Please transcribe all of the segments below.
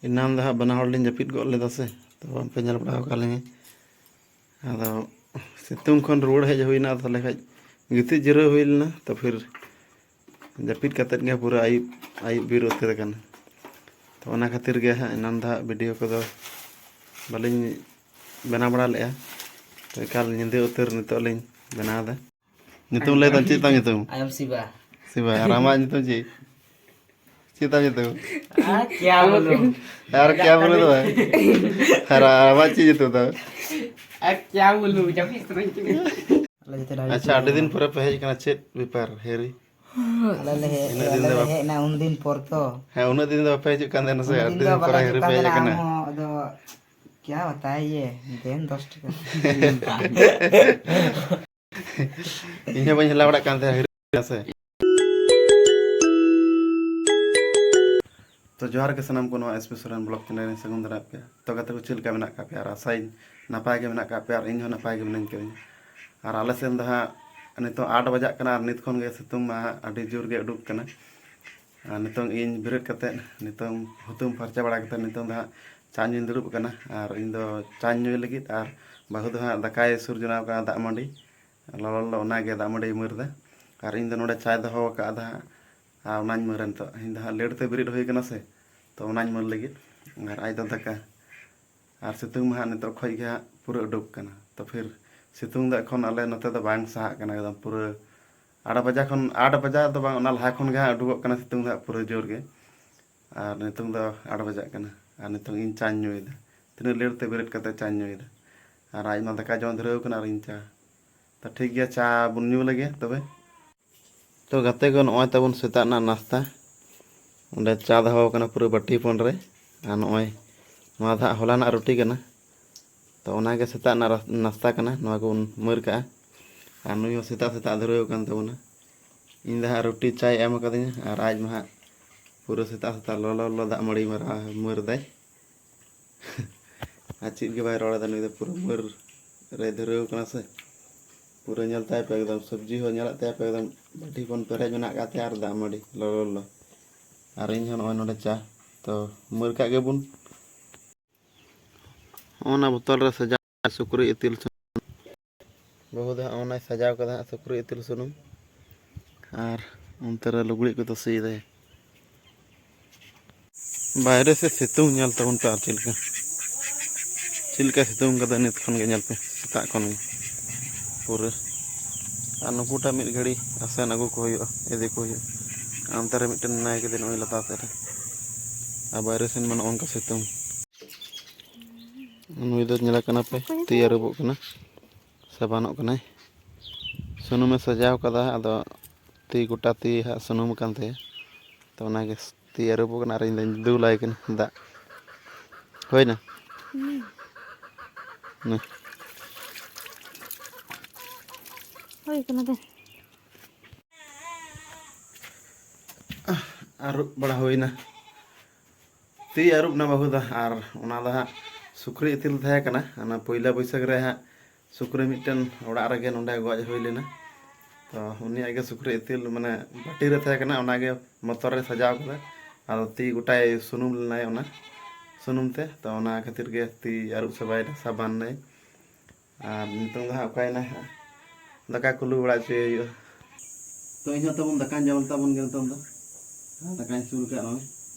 इनाम दहा बना हड़ लिन जपिद गो लेदा से तो पे ñel बड़ा का लेंगे आदो सितुंग खन रोड हेज हुईना तले खाज गिति जिरो हुईलना तो फिर जपिद कतत गे पूरा आई बीर उतर कन तो ओना खातिर गे हा इनाम दहा वीडियो को दो बालिन बना बड़ा ले तो एकाल निंदे उतर नितो लिन बना दा नितुम ले ता चिता नितुम I am Siva. सिवा रामा नितुम जी चिता नितुम क्या बोलूं? यार क्या बोले तो है रामा चीज तो था क्या बोलूं? जब इस तरह की अच्छा आठ दिन पूरा पहज कना चेत विपार हेरी ना उन दिन पर तो है उन दिन तो पहज कान देना से आठ दिन पूरा हेरी पहज कना क्या होता है ये देन 10 टका इन्हें बन हला बड़ा कान दे हेरी से तो जोहार के सनम को नवा एसपी सोरेन ब्लॉक चैनल सगुन दरा पे तो गते को चिलका मेना का प्यार आसाई नपाय के मेना का प्यार इन हो नपाय के मेन के और आले सेन दहा नितो 8 बजा कना नित खन गे सितुंग मा अडी जोर गे उडुक कना नितो इन बिरत कते नितो हुतुम फरचा बड़ा कते नितो दहा चान इन दुरुब कना और इन दो चान ᱧᱩᱭ लगी और बहु दहा दकाय सुर जनाव का दा मंडी लल ओना गे दा मंडी मरदा और इन दो नोडे चाय दहो का दहा ओनाñ मरन तो इन दहा लेट ते बिरत होय कना से तो ओनाñ मर लगी और आज दो दका और सितुंग मा नितो खय गे पूरा उडुक कना तो फिर सितुंग दा खन आले नते तो बांग साहा कना एकदम पूरा 8 बजा खन 8 बजा तो बांग ओना लहा खन गे उडुक कना सितुंग दा पूरा जोर गे और नितुंग दा 8 बजा कना और नितुंग इन चाñ ᱧᱩᱭदा तिना लेट ते बिरत कते चाñ ᱧᱩᱭदा और आज मा दका जम धरेव कना और इन चा तो ठीक गया चा बुन ᱧᱩ लगे तबे तो गते को नय तबन सेता ना नाश्ता उंडे चा दहो कना पूरा बाटी पन रे और नय नवा दा होला ना रोटी कना तो ओना के सेता ना नाश्ता कना नवा को मर का और नुय सेता सेता धरेव कन तबना इन दा रोटी चाय एम कदिन और आज मा पूरा सेता सेता लो दा मड़ी मरा मर दाय आज चीज के बाय रोड़ा दा नुय पूरा मर रे धरेव कना से पूरा ñelताय पे एकदम सब्जी हो ñelताय पे एकदम बाटी पन पेरेज मेना का तैयार दा मड़ी लो और इन हन ओय नोडे चा तो मर का गे बुन ओना बोतल रे सजा सुक्री इतिल बहुत ओना सजाव कदा सुक्री इतिल सुनुम और उनतरे लुगड़ी को तो सी दे बाहरे से सितुंग ñel तबन पे चिलका सितुंग कदा नित खन गे ñel पे सेता खन पूरा और नुकुटा मिट घड़ी आसन अगु को हुआ इदि को हुआ अंतरे मिटन नाय के दिन ओय लता ते आ बाहरे सेन मन ओनका सितुंग नुई दो ñela कना पे तैयार हो कना साबानों कना सुनुम सजाव कदा अदो ती गोटा ती हा सुनुम कानते तो ओना के तैयार हो कना रे दुलाय कना दा होइना ना होय कना दे आरुप बड़ा होइना ती आरुप ना बहुदा और ओना दा सुक्री इतिल थाया कना अना पहिला बैसाख रे हा सुक्री मिटन ओड़ा रे गे नोंडे गज होई लेना तो उनी आगे सुक्री इतिल माने बाटी रे थाया कना ओना गे मोतर रे सजाव कदा और ती गोटाय सुनुम लेनाय ओना सुनुम ते तो ओना खातिर गे ती आरुप सबाय साबान नै और नितंग दा ओकायना दका कुलु बड़ा चे तो इनो तबन दका जमल तबन गे नितंग दा दका सुर का न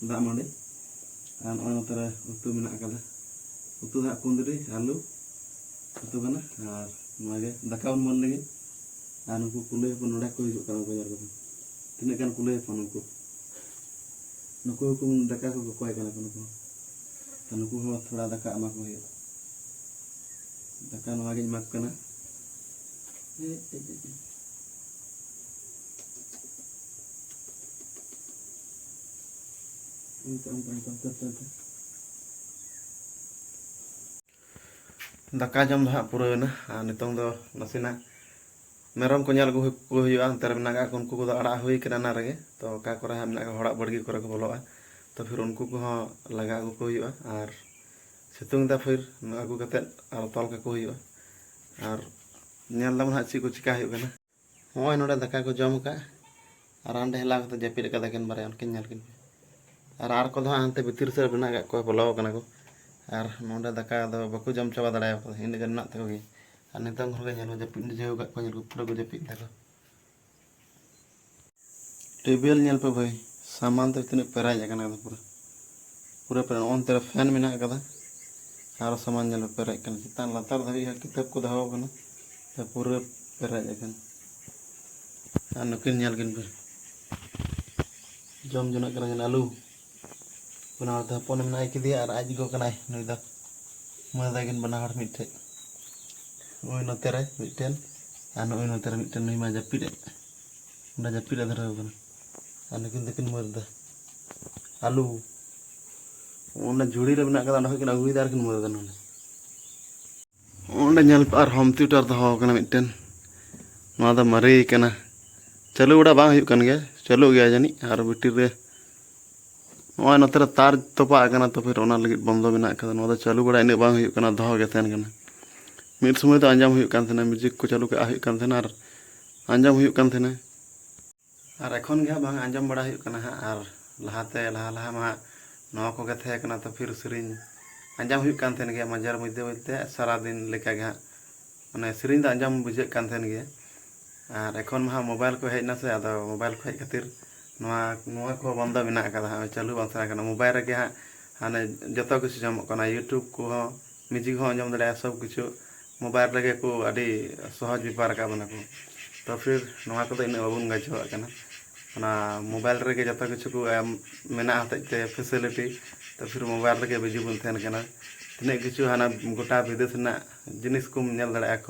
दा मंडे और ओय नतरे उतु मेना कदा उतु दा कुंदरी आलू उतु कना और नगे दका उन मन लगे और नुकु कुले पन नोडा को हिजु कना बाजार को तिने कान कुले पन नुकु को दका को कोय कना नुकु तो नुकु हो थोड़ा दका अमा को हियो दका नगे माक कना दका जम दा पूरा ना नितंग दो नसीना मेरम को ñel को हुआ अंतर मेना का उनको को अड़ा हुई कना ना रगे तो का करे मेना हड़ा बड़गी करे को बोलोआ तो फिर उनको को लगा को हुआ और सितुंग दा फिर अगु कते और तल का को हुआ और ñel दा मन ची को चिका हुआ कना होय नोडे दका को जम का और अंडे हला कते जपिर का दकेन बारे उनके ñel किन ᱟᱨ ᱠᱚᱫᱚ ᱦᱟᱸᱜ ᱦᱟᱱᱛᱮ ᱵᱷᱤᱛᱤᱨ ᱥᱮᱫ ᱢᱮᱱᱟᱜ ᱠᱟᱜ ᱠᱚᱣᱟ, ᱵᱚᱞᱚ ᱠᱟᱱᱟ ᱠᱚ ᱟᱨ ᱱᱚᱰᱮ ᱫᱟᱠᱟ ᱫᱚ ᱵᱟᱠᱚ ᱡᱚᱢ ᱪᱟᱵᱟ ᱫᱟᱲᱮᱭᱟᱜ ᱠᱟᱫᱟ, ᱤᱱᱟᱹᱜ ᱜᱟᱱ ᱢᱮᱱᱟᱜ ᱛᱟᱠᱚ ᱜᱮ ᱟᱨ ᱱᱤᱛᱚᱝ ᱦᱚᱸ ᱧᱮᱞ ᱡᱟᱹᱯᱤᱫ ᱡᱷᱟᱹᱣ ᱠᱟᱜ ᱠᱚᱣᱟ, ᱧᱮᱞ ᱯᱩᱨᱟᱹ ᱠᱚ ᱡᱟᱹᱯᱤᱫ ᱫᱟᱠᱚ। ᱴᱮᱵᱤᱞ ᱧᱮᱞ ᱯᱮ ᱵᱷᱟᱹᱭ, ᱥᱟᱢᱟᱱ ᱛᱮ ᱛᱤᱱᱟᱹᱜ ᱯᱮᱨᱮᱡ ᱟᱠᱟᱱᱟ ᱯᱩᱨᱟᱹ ᱯᱩᱨᱟᱹ ᱯᱮᱨᱮᱡ। ᱚᱱᱛᱮ ᱨᱮ ᱯᱷᱮᱱ ᱢᱮᱱᱟᱜ ᱠᱟᱫᱟ ᱟᱨ ᱥᱟᱢᱟᱱ ᱧᱮᱞ ᱯᱮ ᱯᱮᱨᱮᱡ ᱠᱟᱱᱟ, ᱪᱮᱛᱟन ᱞᱟᱛᱟᱨ ᱫᱷᱟᱹᱵᱤᱡ ᱦᱚᱸ ᱠᱤᱛᱟᱹᱵ ᱠᱚ ᱫᱚᱦᱚ ᱠᱟᱱᱟ ᱯᱩᱨᱟᱹ ᱯᱮᱨᱮᱡ ᱟᱠᱟᱱᱟ। ᱟᱨ ᱱᱩᱠᱤᱱ ᱧᱮᱞ ᱠᱤᱱ ᱯᱮ ᱡᱚᱢ ᱡᱚᱱᱟᱜ ᱠᱟᱱᱟ ᱠᱤᱱ ᱟᱞᱩ। ᱚᱱᱟ ᱦᱚᱲ ᱦᱚᱯᱚᱱ ᱢᱮᱱᱟᱭ ᱠᱮᱫᱮᱭᱟ ᱟᱨ ᱟᱡ ᱜᱚ ᱠᱟᱱᱟᱭ ᱱᱩᱭ ᱫᱚ ᱢᱟᱹᱭ ᱛᱟᱹᱠᱤᱱ ᱵᱟᱱᱟ ᱦᱚᱲ ᱢᱤᱫᱴᱷᱮᱡ, ᱱᱩᱭ ᱱᱚᱛᱮ ᱨᱮ ᱢᱤᱫᱴᱮᱱ ᱟᱨ ᱱᱩᱭ ᱱᱚᱛᱮ ᱨᱮ ᱢᱤᱫᱴᱮᱱ, ᱱᱩᱭ ᱢᱟ ᱡᱟᱹᱯᱤᱫ ᱮᱫ ᱚᱸᱰᱮ ᱡᱟᱹᱯᱤᱫ ᱮ ᱫᱷᱟᱨᱟᱣ ᱠᱟᱱᱟ ᱟᱨ ᱱᱩᱠᱤᱱ ᱫᱚᱠᱤᱱ ᱢᱟᱹᱨ ᱫᱟ ᱟᱞᱩ। ᱚᱸᱰᱮ ᱡᱷᱩᱲᱤ ᱨᱮ ᱢᱮᱱᱟᱜ ᱠᱟᱫᱟ, ᱚᱸᱰᱮ ᱠᱷᱚᱡ ᱠᱤᱱ ᱟᱹᱜᱩᱭᱮᱫᱟ ᱟᱨ ᱠᱤᱱ ᱢᱟᱹᱨ ᱫᱟ ᱱᱚᱰᱮ। ᱚᱸᱰᱮ ᱧᱮᱞ ᱯᱮ ᱟᱨ ᱦᱳᱢ ᱛᱷᱤᱭᱮᱴᱟᱨ ᱫᱚᱦᱚ ᱠᱟᱱᱟ ᱢᱤᱫᱴᱮᱱ, ᱱᱚᱣᱟ ᱫᱚ ᱢᱟᱨᱮ ᱠᱟᱱᱟ, ᱪᱟᱹᱞᱩ ᱵᱟᱲᱟ ᱵᱟᱝ ᱦᱩᱭᱩᱜ ᱠᱟᱱ ᱜᱮᱭᱟ, ᱪᱟᱹᱞᱩᱜ ᱜᱮᱭᱟ ᱡᱟᱹᱱᱤᱡ। ᱟᱨ ᱵᱷᱤᱛᱤᱨ ᱨᱮ ᱱᱚᱜᱼᱚᱭ ᱱᱚᱛᱮ ᱨᱮ ᱛᱟᱨ ᱛᱚᱯᱟᱜ ᱠᱟᱱᱟ, ᱛᱚ ᱯᱷᱤᱨ ᱚᱱᱟ ᱞᱟᱹᱜᱤᱫ ᱵᱚᱱᱫᱚ ᱢᱮᱱᱟᱜ ᱠᱟᱫᱟ। ᱱᱚᱣᱟ ᱫᱚ ᱪᱟᱹᱞᱩ ᱵᱟᱲᱟ ᱤᱱᱟᱹᱜ ᱵᱟᱝ ᱦᱩᱭᱩᱜ ᱠᱟᱱᱟ, ᱫᱚᱦᱚ ᱜᱮ ᱛᱟᱦᱮᱱ ᱠᱟᱱᱟ। ᱢᱤᱫ ᱥᱚᱢᱚᱭ ᱫᱚ ᱟᱸᱡᱚᱢ ᱦᱩᱭᱩᱜ ᱠᱟᱱ ᱛᱟᱦᱮᱱᱟ, ᱢᱤᱭᱩᱡᱤᱠ ko ᱪᱟᱹᱞᱩ ᱠᱟᱜ ᱦᱩᱭᱩᱜ ᱠᱟᱱ ᱛᱟᱦᱮᱱᱟ ᱟᱨ ᱟᱸᱡᱚᱢ ᱦᱩᱭᱩᱜ ᱠᱟᱱ ᱛᱟᱦᱮᱱᱟ। ᱟᱨ ᱮᱠᱷᱚᱱ ᱜᱮ ᱵᱟᱝ ᱟᱸᱡᱚᱢ ᱵᱟᱲᱟ ᱦᱩᱭᱩᱜ ᱠᱟᱱᱟ ᱦᱟᱸᱜ, ᱟᱨ ᱞᱟᱦᱟᱛᱮ ᱞᱟᱦᱟ ᱢᱟ ᱱᱚᱣᱟ ᱠᱚᱜᱮ ᱛᱟᱦᱮᱸ ᱠᱟᱱᱟ, ᱛᱚ ᱯᱷᱤᱨ ᱥᱮᱨᱮᱧ ᱟᱸᱡᱚᱢ ᱦᱩᱭᱩᱜ ᱠᱟᱱ ᱛᱟᱦᱮᱱ ᱜᱮᱭᱟ ᱢᱟᱡᱷᱮᱨ ᱢᱚᱫᱽᱫᱷᱮ ᱥᱟᱨᱟᱫᱤᱱ ᱞᱮᱠᱟᱜᱮ ᱦᱟᱸᱜ, ᱢᱟᱱᱮ ᱥᱮᱨᱮᱧ ᱫᱚ ᱟᱸᱡᱚᱢ ᱵᱩᱡᱷᱟᱹᱜ ᱠᱟᱱ ᱛᱟᱦᱮᱱ ᱜᱮᱭᱟ। ᱟᱨ ᱮᱠᱷᱚᱱ ᱢᱟ ᱦᱟᱸᱜ ᱢᱳᱵᱟᱭᱤᱞ ᱠᱚ ᱦᱮᱡ ᱮᱱᱟ ᱥᱮ, ᱟᱫᱚ ᱢᱳᱵᱟᱭᱤᱞ ᱠᱚ ᱦᱮᱡ ᱠᱷᱟᱹᱛᱤᱨ ᱱᱚᱣᱟ ᱠᱚ ᱵᱚᱱᱫᱚ ᱢᱮᱱᱟᱜ ᱠᱟᱫᱟ ᱦᱟᱸᱜ, ᱪᱟᱹᱞᱩ ᱵᱟᱝ ᱛᱟᱦᱮᱸ ᱠᱟᱱᱟ। ᱢᱳᱵᱟᱭᱤᱞ ᱨᱮᱜᱮ ᱦᱟᱸᱜ ᱦᱟᱱᱮ ᱡᱚᱛᱚ ᱠᱤᱪᱷᱩ ᱧᱟᱢᱚᱜ ᱠᱟᱱᱟ, ᱤᱭᱩᱴᱩᱵᱽ ᱠᱚᱦᱚᱸ ᱢᱤᱭᱩᱡᱤᱠ ᱦᱚᱸ ᱟᱸᱡᱚᱢ ᱫᱟᱲᱮᱭᱟᱜᱼᱟ, ᱥᱚᱵ ᱠᱤᱪᱷᱩ ᱢᱳᱵᱟᱭᱤल ᱨᱮᱜᱮ ᱠᱚ ᱟᱹᱰᱤ ᱥᱚᱦᱚᱡ ᱵᱮᱯᱟᱨ ᱟᱠᱟᱫ ᱵᱚᱱᱟ ᱠᱚ। ᱛᱚ ᱯᱷᱤᱨ ᱱᱚᱣᱟ ᱠᱚᱫᱚ ᱤᱱᱟᱹᱜ ᱵᱟᱵᱚᱱ ᱜᱟᱪᱷᱚᱣᱟᱜ ᱠᱟᱱᱟ, ᱚᱱᱟ ᱢᱳᱵᱟᱭᱤल ᱨᱮᱜᱮ ᱡᱚᱛᱚ ᱠᱤᱪᱷᱩ ᱠᱚ ᱮᱢ ᱢᱮᱱᱟᱜ ᱦᱚᱛᱮᱡ te ᱯᱷᱮᱥᱤᱞᱤᱴᱤ, ᱛᱚ ᱯᱷᱤर ᱢᱳᱵᱟᱭᱤल ᱨᱮᱜᱮ ᱵᱤᱡᱤ ᱵᱚᱱ ᱛᱟᱦᱮᱱ ᱠᱟᱱᱟ। ᱛᱤᱱᱟᱹᱜ ᱠᱤᱪᱷᱩ ᱦᱟᱱᱟ ᱜᱚᱴᱟ ᱵᱤᱫᱮᱥ ᱨᱮᱱᱟᱜ ᱡᱤᱱᱤᱥ ᱠᱚᱢ ᱧᱮᱞ ᱫᱟᱲᱮᱭᱟᱜᱼᱟ,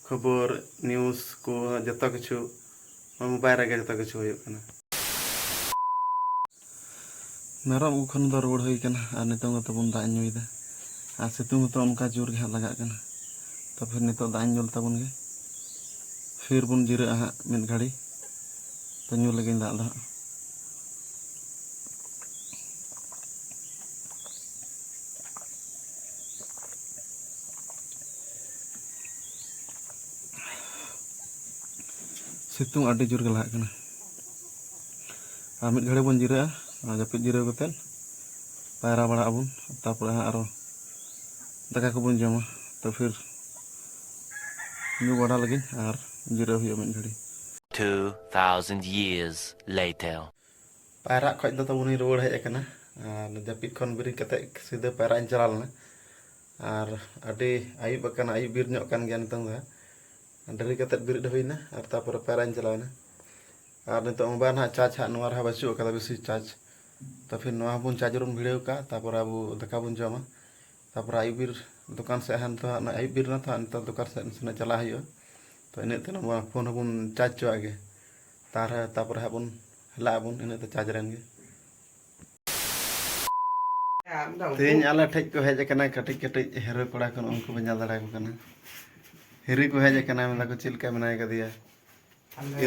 ᱠᱷᱚᱵᱚᱨ ᱱᱤᱭᱩᱡᱽ को ᱡᱚᱛᱚ ᱠᱤᱪᱷᱩ ᱢᱳᱵᱟᱭᱤल ᱨᱮᱜᱮ ᱡᱚᱛᱚ ᱠᱤᱪᱷᱩ ᱦᱩᱭᱩᱜ ᱠᱟᱱᱟ। ᱢᱮᱨᱚᱢ ᱠᱚ ᱠᱷᱚᱱ ᱫᱚ ᱨᱩᱣᱟᱹᱲ ᱦᱩᱭ ᱠᱟᱱᱟ ᱟᱨ ᱱᱤᱛᱚᱝ ᱫᱚ ᱛᱟᱵᱚᱱ ᱫᱟᱜ ᱧᱩᱭᱮᱫᱟ ᱟᱨ ᱥᱤᱛᱩᱝ ᱦᱚᱸᱛᱚ ᱚᱱᱠᱟ ᱡᱳᱨ ᱜᱮ ᱦᱟᱸᱜ ᱞᱟᱜᱟᱜ ᱠᱟᱱᱟ। ᱛᱚ ᱯᱷᱤᱨ ᱱᱤᱛᱚᱜ ᱫᱟᱜ ᱧᱩ ᱛᱟᱵᱚᱱ ᱜᱮ, ᱯᱷᱤᱨ ᱵᱚᱱ ᱡᱤᱨᱟᱹᱜᱼᱟ ᱦᱟᱸᱜ ᱢᱤᱫ ᱜᱷᱟᱹᱲᱤ, ᱛᱚ ᱧᱩ ᱞᱟᱹᱜᱤᱫ ᱫᱟᱜ ᱫᱚ ᱦᱟᱸᱜ। ᱥᱤᱛᱩᱝ ᱟᱹᱰᱤ ᱡᱳᱨ ᱜᱮ ᱞᱟᱜᱟᱜ ᱠᱟᱱᱟ ᱟᱨ ᱢᱤᱫ ᱜᱷᱟᱹᱲᱤ ᱵᱚᱱ ᱡᱤᱨᱟᱹᱜᱼᱟ, ᱟᱨ ᱡᱟᱹᱯᱤᱫ ᱡᱤᱨᱟᱹᱣ ᱠᱟᱛᱮᱫ ᱯᱟᱭᱨᱟ ᱵᱟᱲᱟᱜ ᱟᱵᱚᱱ, ᱛᱟᱨᱯᱚᱨᱮ ᱦᱟᱸᱜ ᱟᱨᱚ ᱫᱟᱠᱟ ᱠᱚᱵᱚᱱ ᱡᱚᱢᱟ, ᱛᱚ ᱯᱷᱤᱨ ᱧᱩ ᱵᱟᱲᱟ ᱞᱟᱹᱜᱤᱫ ᱟᱨ ᱡᱤᱨᱟᱹᱣ ᱦᱩᱭᱩᱜᱼᱟ ᱢᱤᱫ ᱜᱷᱟᱹᱲᱤ। 2000 years later. ᱯᱟᱭᱨᱟᱜ ᱠᱷᱚᱡ ᱫᱚ ᱛᱟᱵᱚᱱ ᱨᱩᱣᱟᱹᱲ ᱦᱮᱡ ᱟᱠᱟᱱᱟ ᱟᱨ ᱡᱟᱹᱯᱤᱫ ᱠᱷᱚᱱ ᱵᱮᱨᱮᱫ ᱠᱟᱛᱮᱫ ᱥᱤᱫᱷᱟᱹ ᱯᱟᱭᱨᱟᱜ ᱤᱧ ᱪᱟᱞᱟᱣ ᱞᱮᱱᱟ ᱟᱨ ᱟᱹᱰᱤ ᱟᱹᱭᱩᱵ ᱟᱠᱟᱱᱟ, ᱟᱹᱭᱩᱵ ᱵᱤᱨ ᱧᱚᱜ ᱠᱟᱱ ᱜᱮᱭᱟ ᱱᱤᱛᱚᱝ ᱫᱚ ᱰᱮᱨᱤ ᱠᱟᱛᱮᱫ ᱵᱮᱨᱮᱫ ᱦᱩᱭᱱᱟ ᱟᱨ ᱛᱟᱨᱯᱚᱨᱮ ᱯᱟᱭᱨᱟᱜ ᱤᱧ ᱪᱟᱞᱟᱣᱱᱟ। ᱟᱨ ᱱᱤᱛᱚᱜ ᱢᱳᱵᱟᱭᱤᱞ ᱦᱟᱸᱜ ᱪᱟर्ज ᱦᱟᱸᱜ ᱱᱚᱣᱟ ᱨᱮᱦᱚᱸ ᱵᱟᱹᱪᱩᱜ ᱠᱟᱫᱟ ᱵᱮᱥᱤ ᱪᱟर्ज, ᱛᱚ ᱯᱷᱤᱨ ᱱᱚᱣᱟ ᱦᱚᱸᱵᱚᱱ ᱪᱟर्ज ᱨᱮᱵᱚᱱ ᱵᱷᱤᱲᱟᱹᱣ ᱠᱟᱜᱼᱟ, ᱛᱟᱨᱯᱚᱨᱮ ᱟᱵᱚ ᱫᱟᱠᱟ ᱵᱚᱱ ᱡᱚᱢᱟ, ᱛᱟᱨᱯᱚᱨᱮ ᱟᱹᱭᱩᱵ ᱵᱤᱨ ᱫᱚᱠᱟᱱ ᱥᱮᱫ ᱦᱟᱱᱛᱮ ᱟᱹᱭᱩᱵ ᱵᱤᱨ ᱨᱮᱱᱟᱜ ᱛᱚ ᱱᱤᱛᱚᱜ ᱫᱚᱠᱟᱱ ᱥᱮᱫ ᱱᱟᱥᱮᱱᱟᱜ ᱪᱟᱞᱟᱜ ᱦᱩᱭᱩᱜᱼᱟ। ᱛᱚ ᱤᱱᱟᱹᱜ ᱛᱮ ᱱᱚᱣᱟ ᱯᱷᱳᱱ ᱦᱚᱸᱵᱚᱱ ᱪᱟर्ज ᱪᱚᱣᱟᱜ ᱜᱮ, ᱛᱟᱨᱯᱚᱨᱮ ᱦᱟᱸᱜ ᱵᱚᱱ ᱦᱮᱞᱟᱜ ᱟᱵᱚᱱ ᱤᱱᱟᱹᱜ ᱛᱮ ᱪᱟर्ज ᱨᱮᱱ ᱜᱮ। ᱛᱮᱦᱮᱧ ᱟᱞᱮ ᱴᱷᱮᱡ ᱠᱚ ᱦᱮᱡ ᱟᱠᱟᱱᱟ ᱠᱟᱹᱴᱤᱡ ᱠᱟᱹᱴᱤᱡ ᱦᱮᱨᱳ ᱠᱚᱲᱟ ᱠᱚ, ᱩᱱᱠᱩ ᱵᱚᱱ ᱧᱮᱞ ᱫᱟᱲᱮᱭᱟᱠᱚ ᱠᱟᱱᱟ। ᱦᱤᱨᱤ ᱠᱚ ᱦᱮᱡ ᱟᱠᱟᱱᱟ, ᱢᱮᱱᱫᱟ ᱠᱚ ᱪᱮᱫ ᱞᱮᱠᱟ ᱢᱮᱱᱟᱭ ᱠᱟᱫᱮᱭᱟ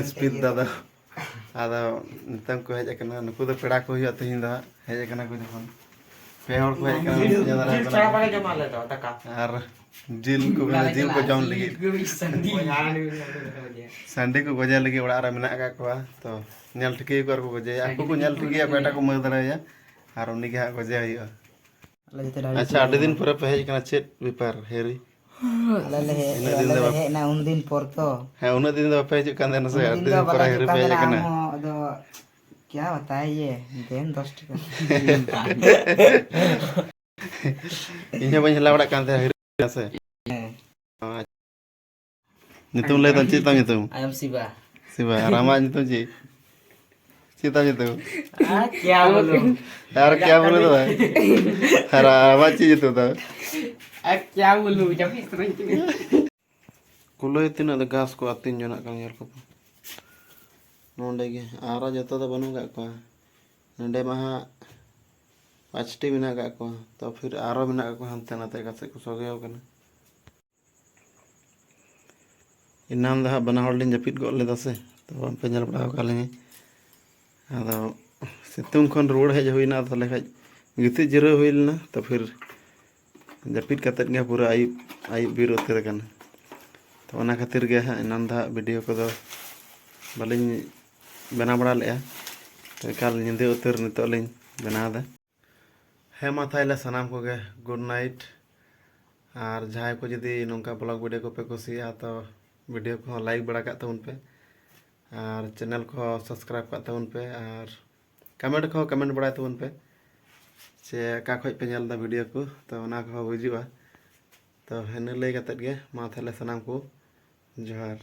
ᱤᱥᱯᱤᱛ ᱫᱟᱫᱟ। ᱟᱫᱚ ᱱᱤᱛᱚᱝ ᱠᱚ ᱦᱮᱡ ᱟᱠᱟᱱᱟ, ᱱᱩᱠᱩ ᱫᱚ ᱯᱮᱲᱟ ᱠᱚ ᱦᱩᱭᱩᱜᱼᱟ ᱛᱮᱦᱮᱧ ᱫᱚ ᱦᱟᱸᱜ, ᱦᱮᱡ ᱟᱠᱟᱱᱟ ᱠᱚ ᱡᱚᱠᱷᱚᱱ ᱯᱮ ᱦᱚᱲ ᱠᱚ ᱦᱮᱡ ᱟᱠᱟᱱᱟ, ᱧᱮᱞ ᱫᱟᱲᱮᱭᱟᱠᱚ ᱠᱟᱱᱟ ᱟᱨ ᱡᱤᱞ ᱠᱚ ᱢᱮᱱᱟ ᱡᱤᱞ ᱠᱚ ᱡᱚᱢ ᱞᱟᱹᱜᱤᱫ ᱥᱟᱺᱰᱤ ᱠᱚ ᱜᱚᱡᱮ ᱞᱟᱹᱜᱤᱫ ᱚᱲᱟᱜ ᱨᱮ ᱢᱮᱱᱟᱜ ᱟᱠᱟᱫ ᱠᱚᱣᱟ। ᱛᱚ ᱧᱮᱞ ᱴᱷᱤᱠᱟᱹᱭᱟᱠᱚ ᱟᱨ ᱠᱚ ᱜᱚᱡᱮᱭᱟ, ᱟᱠᱚ ᱠᱚ ᱧᱮᱞ ᱴᱷᱤᱠᱟᱹᱭᱟ ᱚᱠᱚᱭᱴᱟᱜ ᱠᱚ ᱢᱟᱹᱨ ᱫᱟᱲᱮᱭᱟᱭᱟ ᱟᱨ ᱩᱱᱤ ᱜᱮ ᱦᱟᱸᱜ ᱜᱚᱡᱮ ᱦᱩᱭᱩᱜᱼᱟ। ᱟᱪᱪᱷᱟ, ᱟᱹᱰᱤ ᱫᱤᱱ ᱯᱚᱨᱮ ᱯᱮ ᱦᱮᱡ ᱟᱠᱟᱱᱟ, ᱪᱮᱫ ᱵᱮᱯᱟᱨ ᱦᱮᱨᱤ? ᱤᱱᱟᱹᱜ ᱫᱤᱱ ᱫᱚ ᱦᱮᱡ ᱮᱱᱟ ᱩᱱᱫᱤन ᱯᱚᱨ ᱛᱚ, ᱦᱮᱸ ᱩᱱᱟᱹᱜ ᱫᱤᱱ ᱫᱚ ᱵᱟᱯᱮ ᱦᱤᱡᱩᱜ ᱠᱟᱱ ᱛᱟᱦᱮᱱᱟ ᱥᱮ, उन्हें ᱟᱹᱰᱤ दिन दो ᱫᱤन बाला ᱯᱚᱨᱮ हिजुग ᱦᱤᱨᱤ ᱯᱮ कान ᱦᱮᱡ देना ᱟᱠᱟᱱᱟ। आम दो क्या बताए ये देन 10 टका ᱤᱧ ᱦᱚᱸ ᱵᱟᱹᱧ ᱦᱮᱞᱟ ᱵᱟᱲᱟᱜ ᱠᱟᱱ ᱛᱟᱦᱮᱸ ᱦᱤᱨᱤ ᱥᱮ। ᱧᱩᱛᱩᱢ ᱞᱟᱹᱭ ᱛᱟᱢ, ᱪᱮᱫ ᱛᱟᱢ ᱧᱩᱛᱩᱢ? I am Shiva Siba. ᱟᱨ ᱟᱢᱟᱜ ᱧᱩᱛᱩᱢ ᱪᱮᱫ? ᱪᱮᱫ ᱛᱟᱢ ᱧᱩᱛᱩᱢ? क्या बोलूं यार क्या बोले तो भाई, अरे आवाज चाहिए तो था। क्या बोलूं जब इस तरह की कुलोय तीन घास को आतीन जोना का यार को नोंडे गे आरा जतो तो बनू का को नोंडे महा 5टी मेना का को, तो फिर आरो मेना को हनते नाते का से को सोगेओ कना। इनाम दा बना हड़ लिन जपित गो लेदा से, तो हम पे ñel बड़ा का लेंगे आदो सितुंग खन रोड हेज हुईना तले खज गिति जिरो हुईलना, तो फिर जपित कतत गे पूरा आयुब बीर उतर कना। तो ओना खातिर गे हां इनाम दा वीडियो को दो बालिन बना बड़ा लेया, तो एकाल निंदे उतर नितो लिन बनाव दा हे मा ताहले सानाम कोगे गुड नाइट और जहाँ को जुदी नौका ब्लॉग वीडियो को पे कुसिया तो वीडियो को लाइक बड़ा का तबन पे और चैनल को सब्सक्राइब का तबन पे और कमेंट बड़ा तबन पे चे का खoj पे नेल दा वीडियो को तो ना को बुझुआ तो हेन लई कतत गे मा ताहले सानाम को जोहार।